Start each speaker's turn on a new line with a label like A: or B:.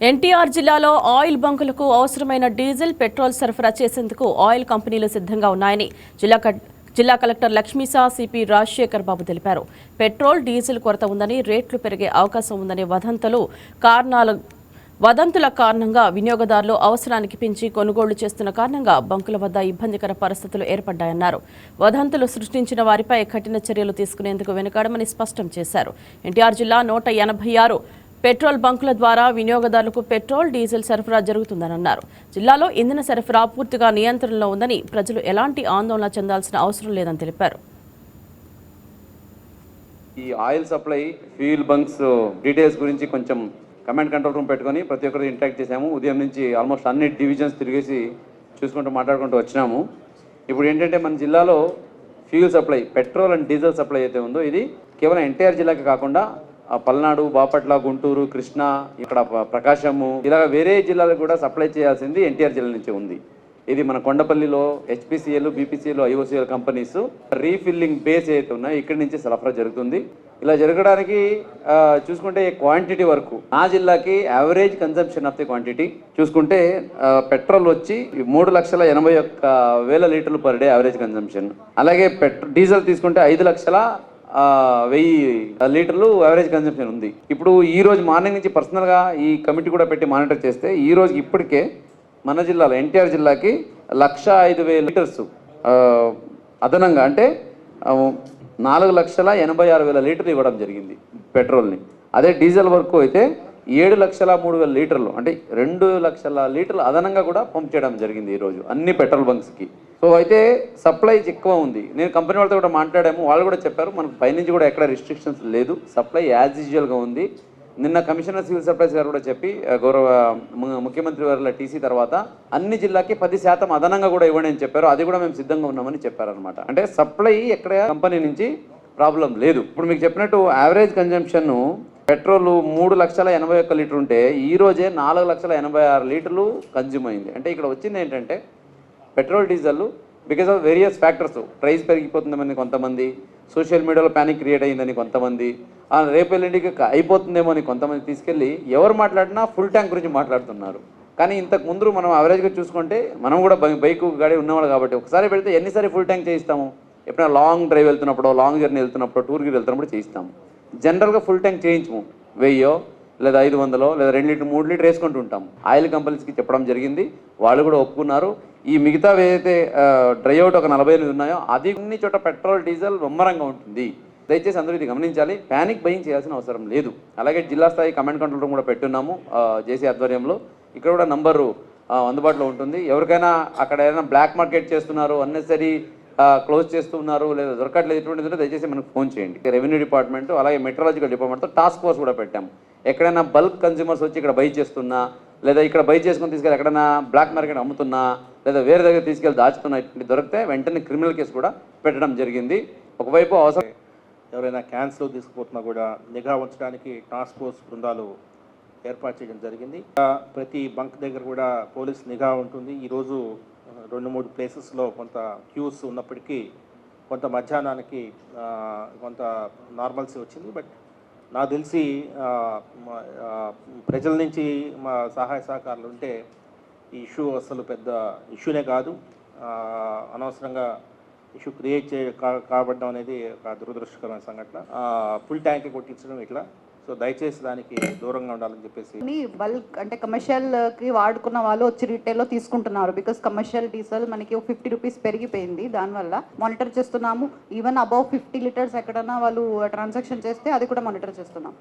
A: ఎన్టీఆర్ జిల్లాలో ఆయిల్ బంకులకు అవసరమైన diesel, petrol సరఫరా చేసేందుకు ఆయిల్ కంపెనీలు సిద్ధంగా ఉన్నాయని జిల్లా కలెక్టర్ లక్ష్మీసా సిపి రాజశేఖర్ బాబు తెలిపారు. పెట్రోల్, డీజిల్ కొరత ఉందని, రేట్లు పెరిగే అవకాశం ఉందనే వదంతుల కారణంగా వినియోగదారులు అవసరానికి పెంచి కొనుగోళ్లు చేస్తున్న కారణంగా బంకుల వద్ద ఇబ్బందికర పరిస్థితులు ఏర్పడ్డాయన్నారు. వదంతులు సృష్టించిన వారిపై కఠిన చర్యలు తీసుకునేందుకు వెనుకాడమని స్పష్టం చేశారు. ఎన్టీఆర్ జిల్లా 186 పెట్రోల్ బంకుల ద్వారా వినియోగదారులకు పెట్రోల్, డీజిల్ సరఫరా జరుగుతుందన్నారు. జిల్లాలో ఇంధన సరఫరా పూర్తిగా నియంత్రణలో ఉందని, ప్రజలు ఎలాంటి ఆందోళన చెందాల్సిన అవసరం లేదని తెలిపారు.
B: ఈ oil supply, fuel bunks details గురించి కొంచెం కమాండ్ కంట్రోల్ రూమ్ పెట్టుకొని ప్రతి ఒక్కరు ఇంటరాక్ట్ చేసాము. ఉదయం నుంచి ఆల్మోస్ట్ అన్ని డివిజన్స్ తిరిగేసి చూసుకుంటూ మాట్లాడుకుంటూ వచ్చినాము. ఇప్పుడు ఏంటంటే మన జిల్లాలో fuel supply, petrol and diesel supply అయితే ఉందో ఇది కేవలం ఎన్టీఆర్ జిల్లాకి కాకుండా పల్నాడు, బాపట్ల, గుంటూరు, కృష్ణా, ఇక్కడ ప్రకాశము, ఇలా వేరే జిల్లాలకు కూడా సప్లై చేయాల్సింది ఎన్టీఆర్ జిల్లా నుంచి ఉంది. ఇది మన కొండపల్లిలో HPCL, BPCL, IOCL companies refilling base అయితే ఉన్నాయి, ఇక్కడి నుంచి సరఫరా జరుగుతుంది. ఇలా జరగడానికి చూసుకుంటే క్వాంటిటీ వరకు ఆ జిల్లాకి average consumption of the quantity చూసుకుంటే పెట్రోల్ వచ్చి 3,81,000 లీటర్లు పర్ డే యావరేజ్ కన్సంప్షన్. అలాగే డీజిల్ తీసుకుంటే 5,01,000 లీటర్లు యావరేజ్ కన్సంప్షన్ ఉంది. ఇప్పుడు ఈ రోజు మార్నింగ్ నుంచి పర్సనల్గా ఈ కమిటీ కూడా పెట్టి మానిటర్ చేస్తే ఈ రోజు ఇప్పటికే మన జిల్లాలో ఎన్టీఆర్ జిల్లాకి 1,05,000 లీటర్స్ అదనంగా, అంటే 4,86,000 లీటర్లు ఇవ్వడం జరిగింది పెట్రోల్ని. అదే డీజిల్ వరకు అయితే 7,03,000 లీటర్లు, అంటే 2,00,000 లీటర్లు అదనంగా కూడా పంప్ చేయడం జరిగింది ఈరోజు అన్ని పెట్రోల్ బంక్స్కి. సో అయితే సప్లై ఎక్కువ ఉంది. నేను కంపెనీ వాళ్ళతో కూడా మాట్లాడాము, వాళ్ళు కూడా చెప్పారు మనకు పైనుంచి కూడా ఎక్కడ రిస్ట్రిక్షన్స్ లేదు, సప్లై యాజ్ యూజువల్గా ఉంది. నిన్న కమిషనర్ సివిల్ సప్లైస్ గారు కూడా చెప్పి గౌరవ ముఖ్యమంత్రి వారి టీసీ తర్వాత అన్ని జిల్లాకి 10% అదనంగా కూడా ఇవ్వండి అని చెప్పారు. అది కూడా మేము సిద్ధంగా ఉన్నామని చెప్పారనమాట. అంటే సప్లై ఎక్కడ కంపెనీ నుంచి ప్రాబ్లం లేదు. ఇప్పుడు మీకు చెప్పినట్టు యావరేజ్ కన్జంప్షన్ పెట్రోల్ 3,81,000 లీటర్ ఉంటే ఈ రోజే 4,86,000 లీటర్లు కన్జ్యూమ్ అయింది. అంటే ఇక్కడ వచ్చింది ఏంటంటే petrol, diesel because of various factors, price పెరిగిపోతుందని కొంతమంది, సోషల్ మీడియాలో ప్యానిక్ క్రియేట్ అయిందని కొంతమంది, రేపు ఎల్లుండికి అయిపోతుందేమో అని కొంతమంది తీసుకెళ్ళి ఎవరు మాట్లాడినా ఫుల్ ట్యాంక్ గురించి మాట్లాడుతున్నారు. కానీ ఇంతకు ముందు మనం యావరేజ్గా చూసుకుంటే మనం కూడా బైక్ గాడి ఉన్నవాళ్ళు కాబట్టి ఒకసారి పెడితే ఎన్నిసారి ఫుల్ ట్యాంక్ చేయిస్తాము? ఎప్పుడైనా లాంగ్ డ్రైవ్ వెళ్తున్నప్పుడు, లాంగ్ జర్నీ వెళ్తున్నప్పుడు, టూర్కి వెళ్తున్నప్పుడు చేయిస్తాము. జనరల్గా ఫుల్ ట్యాంక్ చేయించము. 1000 లేదా 500 లేదా 2 లీటర్ 3 లీటర్ వేసుకుంటూ ఉంటాం. ఆయిల్ కంపెనీస్కి చెప్పడం జరిగింది, వాళ్ళు కూడా ఒప్పుకున్నారు. ఈ మిగతా ఏదైతే డ్రై అవుట్ ఒక 48 ఉన్నాయో అది అన్ని చోట పెట్రోల్, డీజిల్ ముమ్మరంగా ఉంటుంది. దయచేసి అందరూ ఇది గమనించాలి, ప్యానిక్ బయింగ్ చేయాల్సిన అవసరం లేదు. అలాగే జిల్లా స్థాయి కమాండ్ కంట్రోల్ రూమ్ కూడా పెట్టున్నాము జేసీ ఆధ్వర్యంలో. ఇక్కడ కూడా నంబరు అందుబాటులో ఉంటుంది. ఎవరికైనా అక్కడ ఏదైనా బ్లాక్ మార్కెట్ చేస్తున్నారు, అన్నెసరీ క్లోజ్ చేస్తున్నారు లేదా దొరకట్లేదు ఎటువంటిది దయచేసి మనకు ఫోన్ చేయండి. రెవెన్యూ డిపార్ట్మెంట్ అలాగే మెట్రాలజికల్ డిపార్ట్మెంట్తో టాస్క్ ఫోర్స్ కూడా పెట్టాము. ఎక్కడైనా బల్క్ కన్జ్యూమర్స్ వచ్చి ఇక్కడ బై చేస్తున్నా లేదా ఇక్కడ బై చేసుకుని తీసుకెళ్ళి ఎక్కడైనా బ్లాక్ మార్కెట్ అమ్ముతున్నా లేదా వేరే దగ్గర తీసుకెళ్ళి దాచుతున్నా ఇటువంటి దొరికితే వెంటనే క్రిమినల్ కేసు కూడా పెట్టడం జరిగింది. ఒకవైపు అవసరం
C: ఎవరైనా క్యాన్సర్ తీసుకుపోతున్నా కూడా నిఘా ఉంచడానికి టాస్క్ ఫోర్స్ బృందాలు ఏర్పాటు చేయడం జరిగింది. ప్రతి బంక్ దగ్గర కూడా పోలీస్ నిఘా ఉంటుంది. ఈరోజు 2-3 ప్లేసెస్లో కొంత క్యూస్ ఉన్నప్పటికీ కొంత మధ్యాహ్నానికి కొంత నార్మల్సీ వచ్చింది. బట్ నాకు తెలిసి ప్రజల నుంచి మా సహాయ సహకారాలు ఉంటే ఈ ఇష్యూ అసలు పెద్ద ఇష్యూనే కాదు. అనవసరంగా ఇష్యూ క్రియేట్ కాబడడం అనేది ఒక దురదృష్టకరమైన సంఘటన. ఫుల్ ట్యాంక్ కొట్టించడం ఇట్లా, సో దయచేసి దానికి దూరంగా ఉండాలని చెప్పేసి.
D: బల్క్ అంటే కమర్షియల్కి వాడుకున్న వాళ్ళు వచ్చి రీటైల్లో తీసుకుంటున్నారు. బికాస్ కమర్షియల్ డీజిల్ మనకి 50 రూపీస్ పెరిగిపోయింది. దానివల్ల మానిటర్ చేస్తున్నాము. ఈవెన్ అబౌవ్ 50 లీటర్స్ ఎక్కడైనా వాళ్ళు ట్రాన్సాక్షన్ చేస్తే అది కూడా మానిటర్ చేస్తున్నాం.